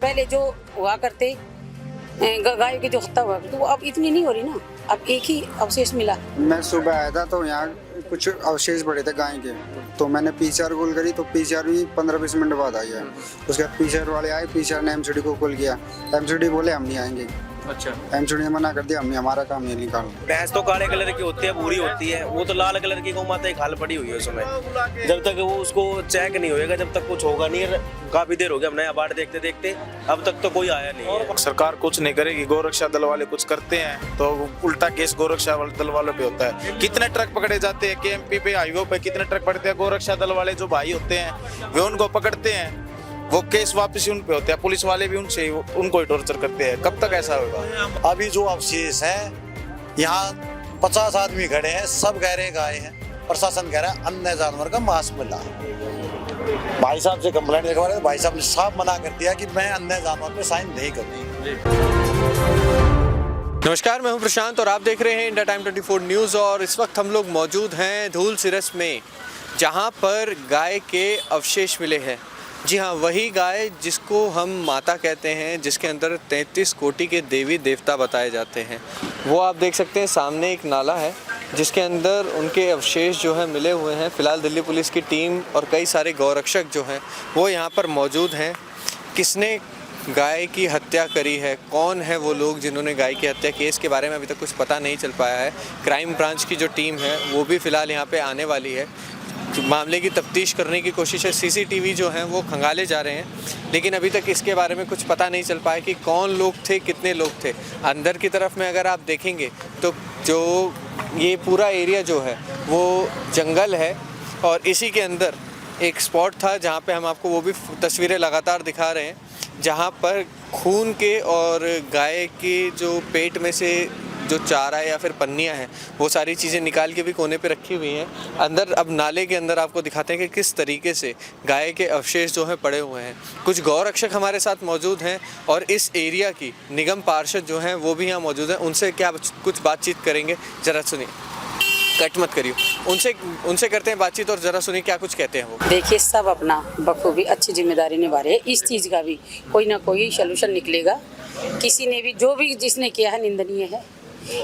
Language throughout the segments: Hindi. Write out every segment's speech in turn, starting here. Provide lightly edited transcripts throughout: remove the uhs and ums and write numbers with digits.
पहले जो हुआ करते गायों की जो हत्या हुआ करती, वो अब इतनी नहीं हो रही ना, अब एक ही अवशेष मिला। मैं सुबह आया था तो यहाँ कुछ अवशेष पड़े थे गाय के, तो मैंने पीसीआर कॉल करी तो पीसीआर भी 15-20 मिनट बाद आई है। उसके बाद पीसीआर वाले आए, पीसीआर ने एमसीडी को कॉल किया, एमसीडी बोले हम नहीं आएंगे। अच्छा, एमसीडी ने मना कर दिया, हम हमारा काम ये निकालो। भैंस तो काले कलर की होती है, बूढ़ी होती है, वो तो लाल कलर की गौ माता एक हाल पड़ी हुई है उसमें। जब तक वो उसको चेक नहीं होएगा, जब तक कुछ होगा नहीं। काफी देर हो गया हमने अबाड़ देखते देखते, अब तक तो कोई आया नहीं है। सरकार कुछ नहीं करेगी, गोरक्षा दल वाले कुछ करते हैं तो उल्टा केस गोरक्षा दल वालों पे होता है। कितने ट्रक पकड़े जाते हैं केएमपी पे, हाईवे पे कितने ट्रक पकड़ते हैं, गोरक्षा दल वाले जो भाई होते हैं वे उनको पकड़ते हैं, वो केस वापस उन पे होते हैं, पुलिस वाले भी उनको ही टॉर्चर करते हैं। कब तक ऐसा होगा? अभी जो अवशेष है, यहाँ 50 आदमी खड़े हैं, सब कह रहे गाय हैं, प्रशासन कह रहा है अन्य जानवर का मांस मिला। भाई साहब से कंप्लेंट लिखवा रहे, भाई साहब ने साफ मना कर दिया कि मैं अन्य जानवर पे साइन नहीं करूँगी। नमस्कार, मैं हूं प्रशांत और आप देख रहे हैं इंडिया टाइम 24 न्यूज़। और इस वक्त हम लोग मौजूद हैं धूल सिरस में, जहां पर गाय के अवशेष मिले हैं। जी हाँ, वही गाय जिसको हम माता कहते हैं, जिसके अंदर 33 कोटि के देवी देवता बताए जाते हैं। वो आप देख सकते हैं, सामने एक नाला है जिसके अंदर उनके अवशेष जो हैं मिले हुए हैं। फ़िलहाल दिल्ली पुलिस की टीम और कई सारे गौरक्षक जो हैं वो यहाँ पर मौजूद हैं। किसने गाय की हत्या करी है, कौन है वो लोग जिन्होंने गाय की हत्या की, इसके बारे में अभी तक कुछ पता नहीं चल पाया है। क्राइम ब्रांच की जो टीम है वो भी फ़िलहाल यहाँ पे आने वाली है, मामले की तफ्तीश करने की कोशिश है। सीसीटीवी जो हैं वो खंगाले जा रहे हैं, लेकिन अभी तक इसके बारे में कुछ पता नहीं चल पाया कि कौन लोग थे, कितने लोग थे। अंदर की तरफ में अगर आप देखेंगे तो जो ये पूरा एरिया जो है वो जंगल है, और इसी के अंदर एक स्पॉट था जहाँ पे हम आपको वो भी तस्वीरें लगातार दिखा रहे हैं, जहाँ पर खून के और गाय के जो पेट में से जो चारा या फिर पन्नियाँ हैं वो सारी चीज़ें निकाल के भी कोने पे रखी हुई हैं। अंदर अब नाले के अंदर आपको दिखाते हैं कि किस तरीके से गाय के अवशेष जो हैं पड़े हुए हैं। कुछ गौरक्षक हमारे साथ मौजूद हैं और इस एरिया की निगम पार्षद जो हैं वो भी यहाँ मौजूद हैं। उनसे क्या कुछ बातचीत करेंगे, ज़रा सुनिए, कट मत करिए। उनसे करते हैं बातचीत और ज़रा सुनिए क्या कुछ कहते हैं वो। देखिए, सब अपना बखूबी अच्छी जिम्मेदारी निभा रहे हैं। इस चीज़ का भी कोई ना कोई सलूशन निकलेगा। किसी ने भी जो भी जिसने किया है निंदनीय है,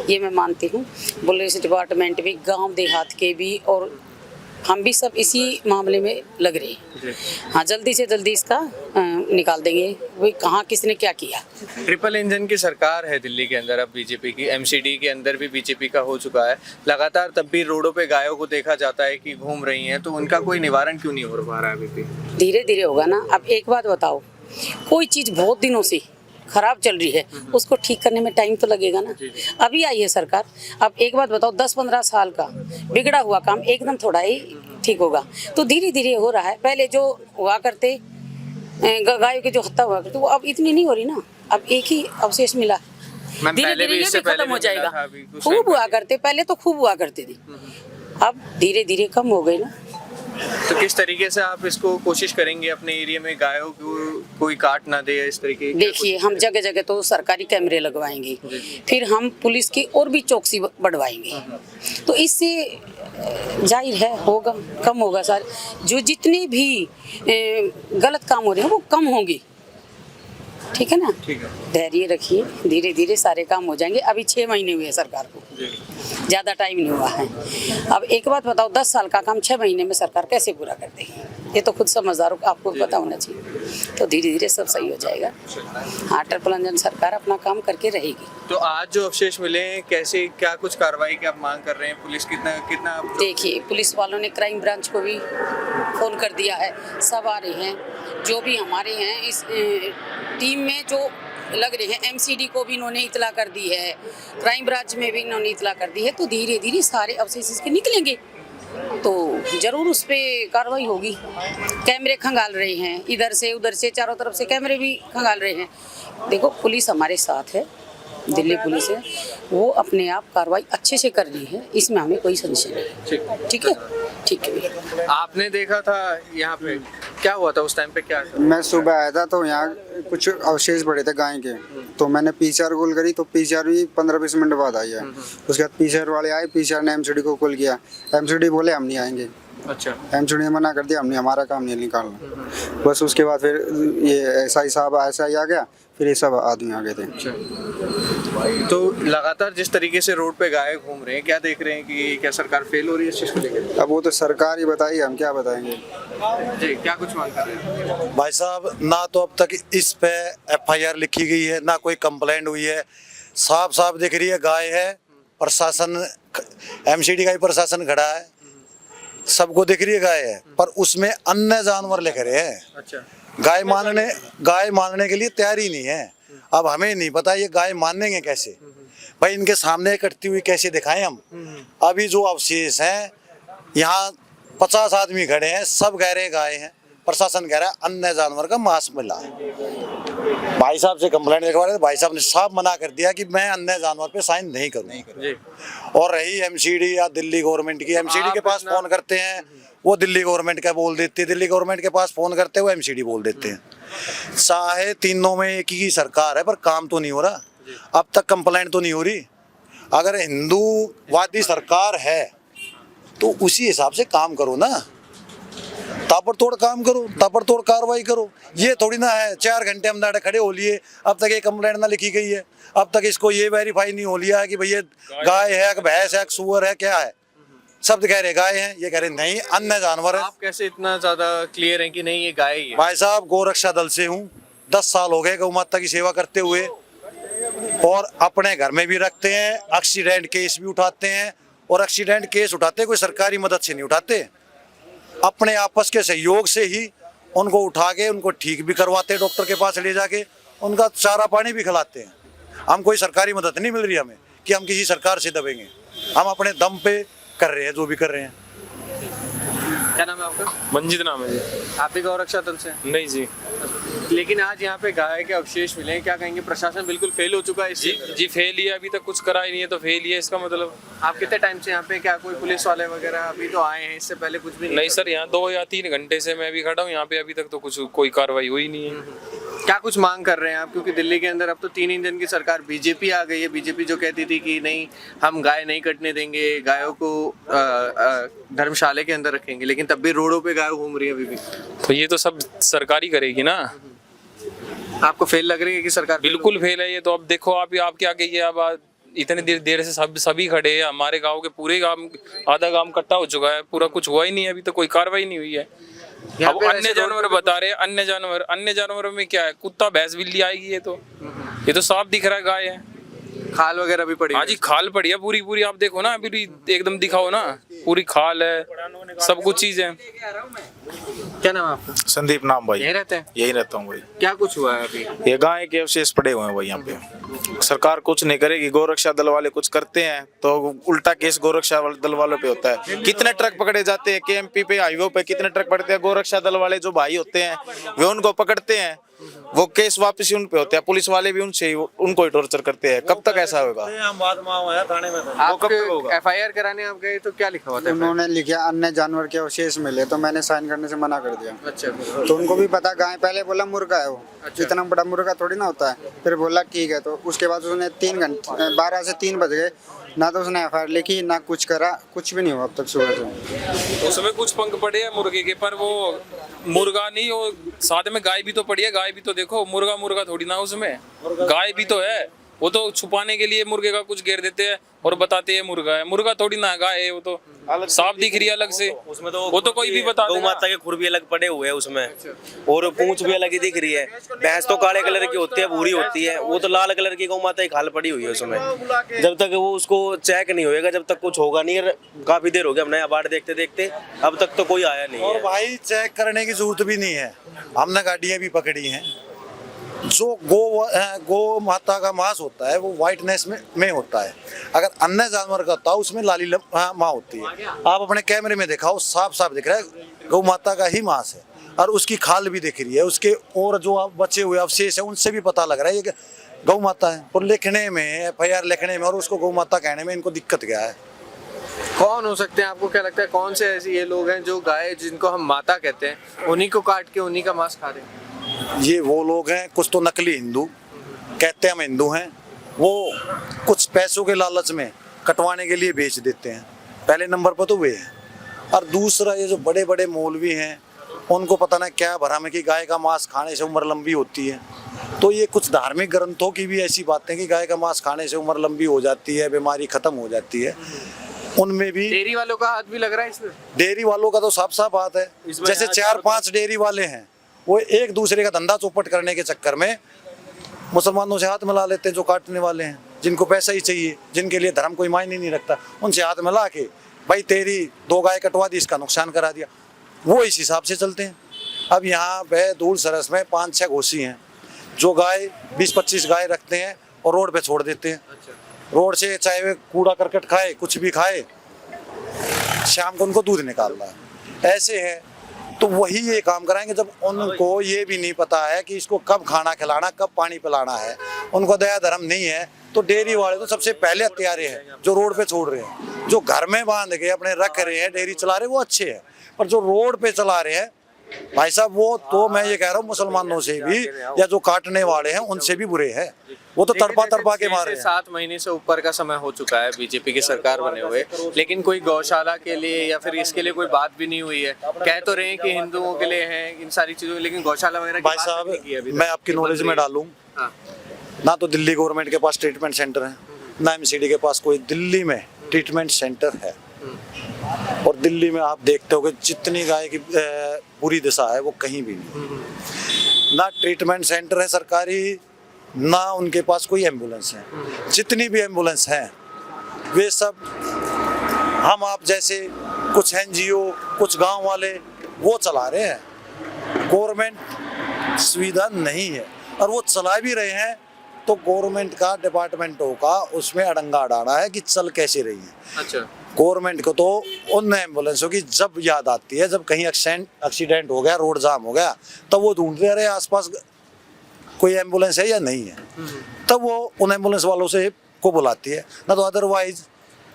ये मैं मानती हूँ। पुलिस डिपार्टमेंट भी, गांव देहात के भी, और हम भी सब इसी मामले में लग रहे हैं। हाँ, जल्दी से जल्दी इसका निकाल देंगे वो कहाँ किसने क्या किया। ट्रिपल इंजन की सरकार है दिल्ली के अंदर अब बीजेपी की, एमसीडी के अंदर भी बीजेपी का हो चुका है लगातार। तब भी रोडों पे गायों को देखा जाता है कि घूम रही हैं, तो उनका कोई निवारण क्यों नहीं हो पा रहा है अभी भी? धीरे धीरे होगा ना। अब एक बात बताओ, कोई चीज़ बहुत दिनों से खराब चल रही है, उसको ठीक करने में टाइम तो लगेगा ना। अभी आई है सरकार। अब एक बात बताओ, 10-15 साल का बिगड़ा हुआ काम एकदम थोड़ा ही ठीक होगा, तो धीरे धीरे हो रहा है। पहले जो हुआ करते गायों की जो हत्या हुआ करती, वो अब इतनी नहीं हो रही ना, अब एक ही अवशेष मिला। धीरे धीरे ये भी खत्म हो जाएगा। खूब हुआ करते, पहले तो खूब हुआ करते थे, अब धीरे धीरे कम हो गई ना। तो किस तरीके से आप इसको कोशिश करेंगे अपने एरिया में गायों को कोई काट ना दे इस तरीके? देखिए, हम जगह जगह तो सरकारी कैमरे लगवाएंगे, फिर हम पुलिस की और भी चौकसी बढ़वाएंगे, तो इससे जाहिर है होगा, कम होगा। सर, जो जितने भी गलत काम हो रहे हैं वो कम होंगे। ठीक है ना? ठीक है, धैर्य रखिए, धीरे धीरे सारे काम हो जाएंगे। अभी 6 महीने हुए हैं सरकार को, ज़्यादा टाइम नहीं हुआ है। अब एक बात बताओ, 10 साल का काम 6 महीने में सरकार कैसे पूरा कर देगी? ये तो खुद समझदारों को आपको पता होना चाहिए। तो धीरे धीरे सब सही हो जाएगा। हाँ, ट्रिपल इंजन सरकार अपना काम करके रहेगी। तो आज जो अवशेष मिले हैं, कैसे क्या कुछ कार्रवाई की आप मांग कर रहे हैं? पुलिस कितना देखिए, पुलिस वालों ने क्राइम ब्रांच को भी फोन कर दिया है, सब आ रहे हैं। जो भी हमारे हैं इस टीम में जो लग रहे हैं, एमसीडी को भी इन्होंने इतला कर दी है, क्राइम ब्रांच में भी इन्होंने इतला कर दी है, तो धीरे धीरे सारे अवशेष इसके निकलेंगे, तो जरूर उस पर कार्रवाई होगी। कैमरे खंगाल रहे हैं, इधर से उधर से चारों तरफ से कैमरे भी खंगाल रहे हैं। देखो, पुलिस हमारे साथ है, दिल्ली पुलिस है, वो अपने आप कार्रवाई अच्छे से कर रही है, इसमें हमें कोई संशय नहीं। ठीक है, ठीक है। आपने देखा था यहाँ पे क्या हुआ था उस टाइम पे? क्या था? मैं सुबह आया था तो यहाँ कुछ अवशेष पड़े थे गाय के, तो मैंने पीसीआर कॉल करी तो पीसीआर भी 15-20 मिनट बाद आई है। उसके बाद पीसीआर वाले आए, पीसीआर ने एमसीडी को कॉल किया, एमसीडी बोले हम नहीं आएंगे। अच्छा। एमसीडी ने मना कर दिया, हमने हमारा काम नहीं निकालना। बस उसके बाद फिर ये एसआई साहब एसआई आ गया, फिर ये सब आदमी आ गए थे। तो लगातार जिस तरीके से रोड पे गाय घूम रहे हैं, क्या देख रहे हैं कि क्या सरकार फेल हो रही है इस चीज को लेकर? अब वो तो सरकार ही बताइए, हम क्या बताएंगे। जी, क्या कुछ मांग कर रहे हैं? भाई साहब, ना तो अब तक इस पे एफआईआर लिखी गई है, ना कोई कंप्लेंट हुई है। साफ साफ दिख रही है गाय है, प्रशासन एमसीडी का ही प्रशासन खड़ा है, सबको दिख रही है गाय है, पर उसमें अन्य जानवर लिख रहे हैं। अच्छा। गाय मानने के लिए तैयार ही नहीं है। अब हमें नहीं पता ये गाय मानेंगे कैसे, भाई इनके सामने कटती हुई कैसे दिखाएं हम। अभी जो अवशेष हैं, यहाँ 50 आदमी खड़े हैं, सब कह रहे गाय हैं, प्रशासन कह रहा है अन्य जानवर का मांस मिला। भाई साहब से कंप्लेंट लिखवा रहे थे, भाई साहब ने साफ मना कर दिया कि मैं अन्य जानवर पे साइन नहीं करूँ। और रही एमसीडी या दिल्ली गवर्नमेंट की, एमसीडी के पास फोन करते हैं वो दिल्ली गवर्नमेंट का बोल देती है, दिल्ली गवर्नमेंट के पास फोन करते हैं वो एमसीडी बोल देते हैं। चाहे तीनों में एक ही सरकार है, पर काम तो नहीं हो रहा। अब तक कंप्लेंट तो नहीं हो रही। अगर हिंदूवादी सरकार है तो उसी हिसाब से काम करो ना, ताबड़तोड़ काम करो, ताबड़तोड़ कार्रवाई करो। ये थोड़ी ना है 4 घंटे हम दाड़े खड़े हो लिए, अब तक ये कंप्लेंट ना लिखी गई है, अब तक इसको ये वेरीफाई नहीं हो लिया है कि भैया गाय है, भैंस है, सुअर है, क्या है। सब कह रहे गाय हैं, ये कह रहे नहीं अन्य जानवर है। आप कैसे इतना ज्यादा क्लियर हैं कि नहीं ये गाय ही है? भाई साहब, गोरक्षा दल से हूँ, 10 साल हो गए गौ माता की सेवा करते हुए, और अपने घर में भी रखते हैं। एक्सीडेंट केस भी उठाते हैं, और एक्सीडेंट केस उठाते कोई सरकारी मदद से नहीं उठाते, अपने आपस के सहयोग से ही उनको उठा के उनको ठीक भी करवाते, डॉक्टर के पास ले जाके उनका चारा पानी भी खिलाते हैं। हम कोई सरकारी मदद नहीं मिल रही हमें कि हम किसी सरकार से दबेंगे, हम अपने दम पे कर रहे हैं जो भी कर रहे हैं। क्या नाम है आपका? मंजित नाम है जी। आप भी गौरक्षा दल से? नहीं जी। लेकिन आज यहाँ पे गाय के अवशेष मिले हैं, क्या कहेंगे? प्रशासन बिल्कुल फेल हो चुका है इस चीज़ में? जी फेल ही है, अभी तक कुछ करा ही नहीं है तो फेल ही है इसका मतलब। आप कितने टाइम से यहाँ पे, क्या कोई पुलिस वाले वगैरह अभी तो आए हैं, इससे पहले कुछ भी नहीं सर, यहाँ 2 या 3 घंटे से मैं भी खड़ा हूँ यहाँ पे, अभी तक तो कुछ कोई कार्रवाई हुई नहीं है। क्या कुछ मांग कर रहे हैं आप? क्योंकि दिल्ली के अंदर अब तो 3 इंजन की सरकार बीजेपी आ गई है। बीजेपी जो कहती थी कि नहीं हम गाय नहीं कटने देंगे, गायों को धर्मशाला के अंदर रखेंगे, लेकिन तब भी रोडों पे गाय घूम रही है अभी भी। तो ये तो सब सरकार ही करेगी ना। आपको फेल लग रही है कि सरकार? बिल्कुल फेल है ये तो। अब देखो आप क्या कहिए, अब इतनी देर से सभी खड़े हैं, हमारे गाँव के पूरे गाँव, आधा गाँव इकट्ठा हो चुका है, पूरा कुछ हुआ ही नहीं है, अभी तो कोई कार्रवाई नहीं हुई है। अब अन्य जानवर बता रहे हैं, अन्य जानवरों में क्या है? कुत्ता भैंस बिल्ली आएगी, ये तो साफ दिख रहा है गाय है। खाल वगैरह भी पड़ी? हाँ जी, खाल पड़ी है पूरी, आप देखो ना, अभी एकदम दिखाओ ना, पूरी खाल है, सब कुछ चीज है। क्या नाम है आपका? संदीप नाम भाई। यहीं रहते हैं? यही रहता हूँ भाई। क्या कुछ हुआ है अभी? ये गाय के अवशेष पड़े हुए हैं भाई यहाँ पे। सरकार कुछ नहीं करेगी, गोरक्षा दल वाले कुछ करते हैं तो उल्टा केस गोरक्षा दल वालों पे होता है। कितने ट्रक पकड़े जाते हैं केएमपी पे, हाईवे पे कितने ट्रक पड़ते हैं, गोरक्षा दल वाले जो भाई होते हैं वे उनको पकड़ते हैं, वो केस वापस उन पे होते हैं, पुलिस वाले भी उनको ही टॉर्चर करते हैं। कब तक ऐसा होगा? आप एफआईआर कराने आप गए तो क्या लिखा हुआ था? उन्होंने लिखा अन्य जानवर के अवशेष मिले, तो मैंने साइन करने से मना कर दिया। अच्छा। तो उनको भी पता गाय, पहले बोला मुर्गा है वो, इतना बड़ा मुर्गा थोड़ी ना होता है, फिर बोला ठीक है। तो उसके बाद उसने 3 घंटे 12 से 3 बज गए, ना तो उसने एफआईआर लिखी ना कुछ करा, कुछ भी नहीं हुआ अब तक सुबह से। उसमें कुछ पंख पड़े हैं मुर्गे के, पर वो मुर्गा नहीं, वो साथ में गाय भी तो पड़ी है, गाय भी तो देखो, मुर्गा थोड़ी ना उसमें, गाय भी तो है। वो तो छुपाने के लिए मुर्गे का कुछ घेर देते हैं और बताते हैं मुर्गा है, मुर्गा थोड़ी ना गाय है, वो तो साफ दिख रही है अलग से। उसमें तो वो तो कोई भी बता गौ देगा। माता के खुर भी अलग पड़े हुए हैं उसमें, और पूंछ भी अलग ही दिख रही है। भैंस तो काले कलर की होती है, भूरी होती है, वो तो लाल कलर की गौ माता की खाल पड़ी हुई है उसमें। जब तक वो उसको चेक नहीं होएगा, जब तक कुछ होगा नहीं। काफी देर हो गया हमने अबाड़ देखते देखते, अब तक तो कोई आया नहीं और है। भाई चेक करने की जरूरत भी नहीं है, हमने गाड़ियां भी पकड़ी हैं। जो गो माता का मांस होता है वो व्हाइटनेस में होता है, अगर अन्य जानवर का होता है उसमें लाली माँ होती है। आप अपने कैमरे में दिखाओ, साफ साफ दिख रहा है गौ माता का ही मांस है, और उसकी खाल भी दिख रही है उसके, और जो बचे हुए अवशेष है उनसे भी पता लग रहा है ये गौ माता है। और लिखने में, एफआईआर लिखने में और उसको गौ माता कहने में इनको दिक्कत क्या है? कौन हो सकते हैं? आपको क्या लगता है कौन से ऐसे ये लोग हैं जो गाय जिनको हम माता कहते हैं उन्हीं को काट के उन्हीं का मांस खा रहे हैं? ये वो लोग हैं, कुछ तो नकली हिंदू कहते हैं हम हिंदू हैं, वो कुछ पैसों के लालच में कटवाने के लिए बेच देते हैं, पहले नंबर पर तो वे हैं। और दूसरा ये जो बड़े बड़े मौलवी हैं उनको पता नहीं क्या भरम है कि गाय का मांस खाने से उम्र लंबी होती है। तो ये कुछ धार्मिक ग्रंथों की भी ऐसी बातें कि गाय का मांस खाने से उम्र लंबी हो जाती है, बीमारी खत्म हो जाती है। उनमें भी डेयरी वालों का हाथ भी लग रहा है इसमें। डेयरी वालों का तो साफ साफ बात है, जैसे 4-5 डेयरी वाले हैं वो एक दूसरे का धंधा चौपट करने के चक्कर में मुसलमानों से हाथ मिला लेते हैं। जो काटने वाले हैं, जिनको पैसा ही चाहिए, जिनके लिए धर्म कोई मायने नहीं रखता, उनसे हाथ मिला के भाई तेरी 2 गाय कटवा दी, इसका नुकसान करा दिया, वो इस हिसाब से चलते हैं। अब यहाँ पे धूल सरस में 5-6 घोसी हैं जो गाय 20-25 गाय रखते हैं और रोड पे छोड़ देते हैं। रोड से चाहे वे कूड़ा करकट खाए, कुछ भी खाए, शाम को उनको दूध निकालना है। ऐसे है तो वही ये काम कराएंगे जब उनको ये भी नहीं पता है कि इसको कब खाना खिलाना, कब पानी पिलाना है। उनको दया धर्म नहीं है। तो डेयरी वाले तो सबसे पहले हत्यारे हैं जो रोड पे छोड़ रहे हैं। जो घर में बांध के अपने रख रहे हैं, डेयरी चला रहे हैं, वो अच्छे हैं, पर जो रोड पे चला रहे हैं भाई साहब, वो तो मैं ये कह रहा हूँ मुसलमानों से भी या जो काटने वाले हैं उनसे भी बुरे हैं। वो तो तड़पा के मार रहे हैं। 7 महीने से ऊपर का समय हो चुका है बीजेपी की सरकार बने हुए, लेकिन कोई गौशाला के लिए या फिर इसके लिए कोई बात भी नहीं हुई है। कह तो रहे हैं कि हिंदुओं के लिए है इन सारी चीजों, लेकिन गौशाला वगैरह की भाई बात साहब नहीं की अभी तक। मैं आपकी नॉलेज में डालूं, हाँ। ना तो दिल्ली गवर्नमेंट के पास ट्रीटमेंट सेंटर है, ना एमसीडी के पास कोई दिल्ली में ट्रीटमेंट सेंटर है। और दिल्ली में आप देखते हो कि जितनी गाय की पूरी दिशा है वो कहीं भी नहीं। ना ट्रीटमेंट सेंटर है सरकारी, ना उनके पास कोई एम्बुलेंस है। जितनी भी एम्बुलेंस हैं वे सब हम आप जैसे कुछ एनजीओ, कुछ गांव वाले वो चला रहे हैं। गवर्नमेंट सुविधा नहीं है और वो चला भी रहे हैं तो गवर्नमेंट का, डिपार्टमेंटों का उसमें अड़ंगा अड़ाना है कि चल कैसे रही है। अच्छा, गवर्नमेंट को तो उन एम्बुलेंसों की जब याद आती है, जब कहीं एक्सीडेंट हो गया, रोड जाम हो गया, तब वो ढूंढते रहे आसपास कोई एम्बुलेंस है या नहीं है, तब वो उन एम्बुलेंस वालों से को बुलाती है। ना तो अदरवाइज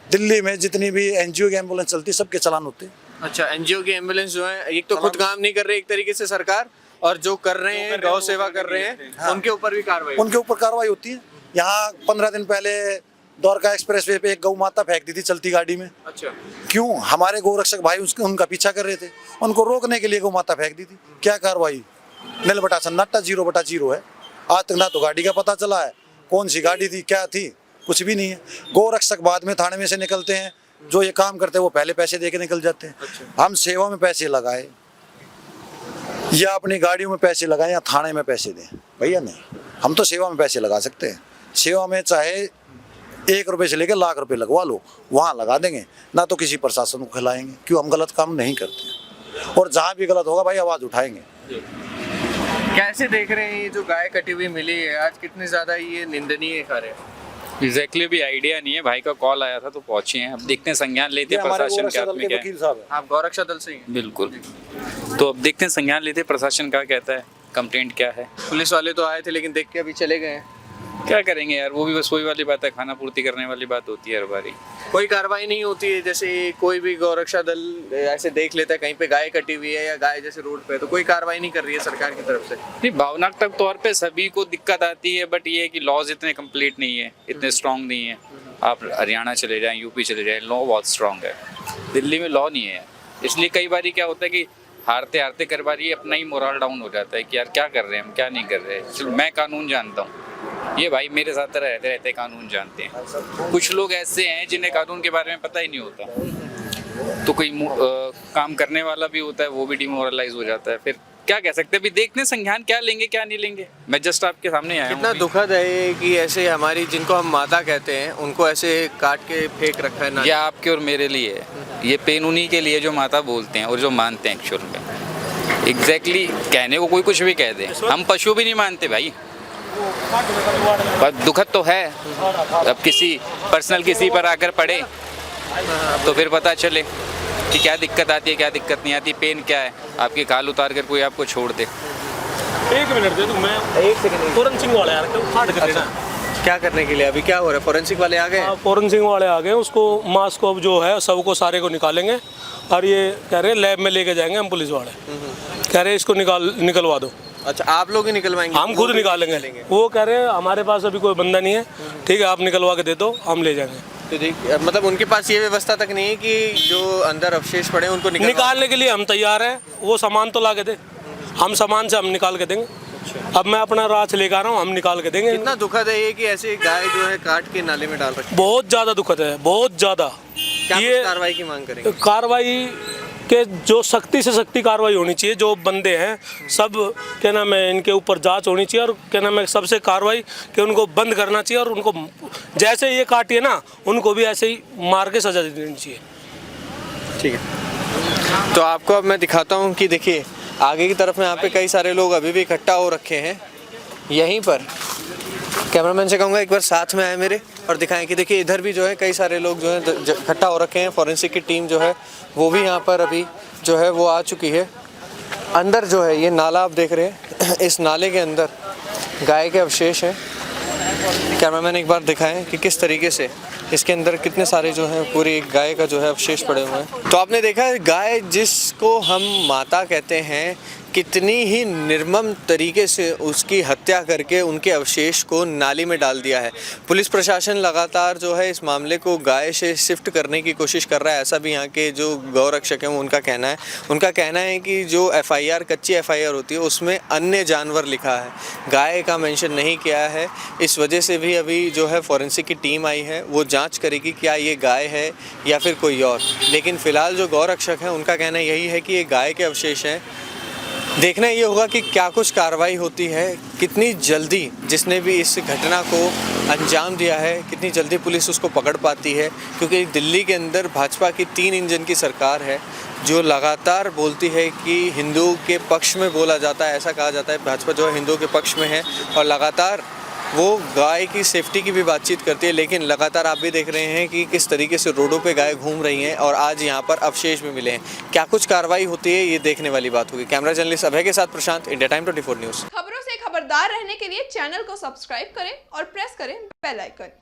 दिल्ली में जितनी भी एनजीओ की एम्बुलेंस चलती है सबके चालान होते हैं। अच्छा, एनजीओ की एम्बुलेंस जो है एक तो खुद काम नहीं कर रहे एक तरीके से सरकार, और जो कर रहे हैं गौ सेवा कर रहे हैं हाँ। उनके ऊपर भी कार्रवाई उनके ऊपर कार्रवाई होती है। यहाँ 15 दिन पहले द्वारका एक्सप्रेसवे पे एक गौ माता फेंक दी थी चलती गाड़ी में। अच्छा, क्यों? हमारे गोरक्षक भाई उनका पीछा कर रहे थे, उनको रोकने के लिए गौ माता फेंक दी थी। क्या कार्रवाई? 0/सन्नाटा 0/0 है। आज तक ना तो गाड़ी का पता चला है कौन सी गाड़ी थी, क्या थी, कुछ भी नहीं है। गोरक्षक बाद में थाने में से निकलते हैं, जो ये काम करते हैं वो पहले पैसे दे के निकल जाते हैं। अच्छा। हम सेवा में पैसे लगाए या अपनी गाड़ियों में पैसे लगाएं या थाने में पैसे दें, भैया नहीं। हम तो सेवा में पैसे लगा सकते हैं। सेवा में चाहे 1 रुपये से लेकर लाख रुपए लगवा लो, वहाँ लगा देंगे, ना तो किसी प्रशासन को खिलाएंगे। क्यों? हम गलत काम नहीं करते, और जहाँ भी गलत होगा भाई आवाज़ उठाएंगे। कैसे देख रहे हैं ये जो गाय कटी हुई मिली है आज, कितनी ज्यादा ये निंदनीय है कार्य? एग्जैक्टली भी आइडिया नहीं है। भाई का कॉल आया था तो पहुंचे हैं, अब देखते हैं, संज्ञान लेते हैं प्रशासन के हाथ में क्या है। वकील साहब हैं। आप गौरक्षा दल से ही हैं? बिल्कुल, तो अब देखते हैं, संज्ञान लेते हैं, प्रशासन क्या कहता है, कंप्लेंट क्या है। पुलिस वाले तो आए थे लेकिन देख के अभी चले गए हैं। क्या करेंगे यार, वो भी बस वही वाली बात है, खाना पूर्ति करने वाली बात होती है हर बारी। कोई कार्रवाई नहीं होती है, जैसे कोई भी गौरक्षा दल ऐसे देख लेता है कहीं पे गाय कटी हुई है या गाय जैसे रोड पे है, तो कोई कार्रवाई नहीं कर रही है सरकार की तरफ से। नहीं, भावनात्मक तौर पे सभी को दिक्कत आती है, बट ये है कि लॉज इतने कंप्लीट नहीं है, इतने स्ट्रांग नहीं है। आप हरियाणा चले जाएं, यूपी चले जाएं, लॉ बहुत स्ट्रांग है। दिल्ली में लॉ नहीं है, इसलिए कई बार क्या होता है कि हारते हारते कर बार ये अपना ही मोरल डाउन हो जाता है कि यार क्या कर रहे हैं हम, क्या नहीं कर रहे हैं। चलो मैं कानून जानता हूँ, ये भाई मेरे साथ रहते रहते कानून जानते हैं। कुछ लोग ऐसे हैं जिन्हें कानून के बारे में पता ही नहीं होता, तो कोई काम करने वाला भी होता है वो भी डिमोरलाइज हो जाता है। फिर क्या कह सकते हैं, अभी देखते हैं संज्ञान क्या लेंगे क्या नहीं लेंगे। मैं जस्ट आपके सामने आया हूं। कितना दुखद है कि ऐसे हमारी जिनको हम माता कहते हैं उनको ऐसे काट के फेंक रखा है ना। ये आपके और मेरे लिए है, ये पेन उन्हीं के लिए जो माता बोलते हैं और जो मानते हैं एक्चुअल में। एग्जैक्टली कहने को कोई कुछ भी कह दे, हम पशु भी नहीं मानते भाई, पर दुखद तो है। अब किसी पर्सनल किसी पर आकर पड़े तो फिर पता चले कि क्या दिक्कत आती है क्या दिक्कत नहीं आती, पेन क्या है। आपकी खाल उतार कर कोई आपको छोड़ दे। 1 मिनट दे दूं मैं, 1 सेकंड। फोरेंसिक वाले यार फाड़ कर देना। क्या करने के लिए अभी क्या हो रहा है? फोरेंसिक वाले आ गए? फोरेंसिक वाले आ गए, उसको मांस को अब जो है सबको सारे को निकालेंगे और ये कह रहे हैं लैब में लेके जाएंगे हम। पुलिस वाले कह रहे हैं इसको निकलवा दो। अच्छा, आप लोग ही निकलवाएंगे? हम खुद निकालेंगे। वो कह रहे हैं हमारे पास अभी कोई बंदा नहीं है, ठीक है आप निकलवा के दे दो, हम ले जाएंगे। तो मतलब उनके पास ये व्यवस्था तक नहीं है कि जो अंदर अवशेष पड़े हैं उनको निकालने के लिए हम तैयार हैं, वो सामान तो ला के दे, हम सामान से हम निकाल के देंगे। अब मैं अपना राछ लेकर आ रहा हूँ, हम निकाल के देंगे। कितना दुखद है ये कि ऐसे गाय जो है काट के नाले में डाल रखी है। बहुत ज़्यादा दुखद है, बहुत ज़्यादा। ये कार्रवाई की मांग करेंगे? कार्रवाई के जो सख्ती से सख्ती कार्रवाई होनी चाहिए। जो बंदे हैं सब क्या नाम है, इनके ऊपर जांच होनी चाहिए और क्या नाम है सबसे कार्रवाई कि उनको बंद करना चाहिए और उनको जैसे ये काटिए ना उनको भी ऐसे ही मार के सजा देनी चाहिए। ठीक है, तो आपको अब मैं दिखाता हूँ कि देखिए आगे की तरफ में यहाँ पे कई सारे लोग अभी भी इकट्ठा हो रखे हैं। यहीं पर कैमरामैन से कहूँगा एक बार साथ में आए मेरे और दिखाएं कि देखिए इधर भी जो है कई सारे लोग जो है इकट्ठा हो रखे हैं। फॉरेंसिक की टीम जो है वो भी यहाँ पर अभी जो है वो आ चुकी है। अंदर जो है ये नाला आप देख रहे हैं, इस नाले के अंदर गाय के अवशेष हैं। कैमरामैन एक बार दिखाएं कि किस तरीके से इसके अंदर कितने सारे जो हैं पूरी गाय का जो है अवशेष पड़े हुए हैं। तो आपने देखा है गाय जिसको हम माता कहते हैं कितनी ही निर्मम तरीके से उसकी हत्या करके उनके अवशेष को नाली में डाल दिया है। पुलिस प्रशासन लगातार जो है इस मामले को गाय से शिफ्ट करने की कोशिश कर रहा है, ऐसा भी यहाँ के जो गौरक्षक हैं उनका कहना है। उनका कहना है कि जो एफआईआर कच्ची एफआईआर होती है उसमें अन्य जानवर लिखा है, गाय का मेंशन नहीं किया है। इस वजह से भी अभी जो है फॉरेंसिक की टीम आई है, वो जाँच करेगी क्या ये गाय है या फिर कोई और। लेकिन फ़िलहाल जो गौरक्षक हैं उनका कहना यही है कि ये गाय के अवशेष हैं। देखना ये होगा कि क्या कुछ कार्रवाई होती है, कितनी जल्दी जिसने भी इस घटना को अंजाम दिया है कितनी जल्दी पुलिस उसको पकड़ पाती है। क्योंकि दिल्ली के अंदर भाजपा की 3 इंजन की सरकार है जो लगातार बोलती है कि हिंदू के पक्ष में बोला जाता है। ऐसा कहा जाता है भाजपा जो है हिंदू के पक्ष में है और लगातार वो गाय की सेफ्टी की भी बातचीत करती है। लेकिन लगातार आप भी देख रहे हैं कि किस तरीके से रोडों पे गाय घूम रही हैं और आज यहाँ पर अवशेष भी मिले हैं। क्या कुछ कार्रवाई होती है ये देखने वाली बात होगी। कैमरा जर्नलिस्ट अभय के साथ प्रशांत, इंडिया टाइम 24 न्यूज़। खबरों से खबरदार रहने के लिए चैनल को सब्सक्राइब करें और प्रेस करें बेल आइकन।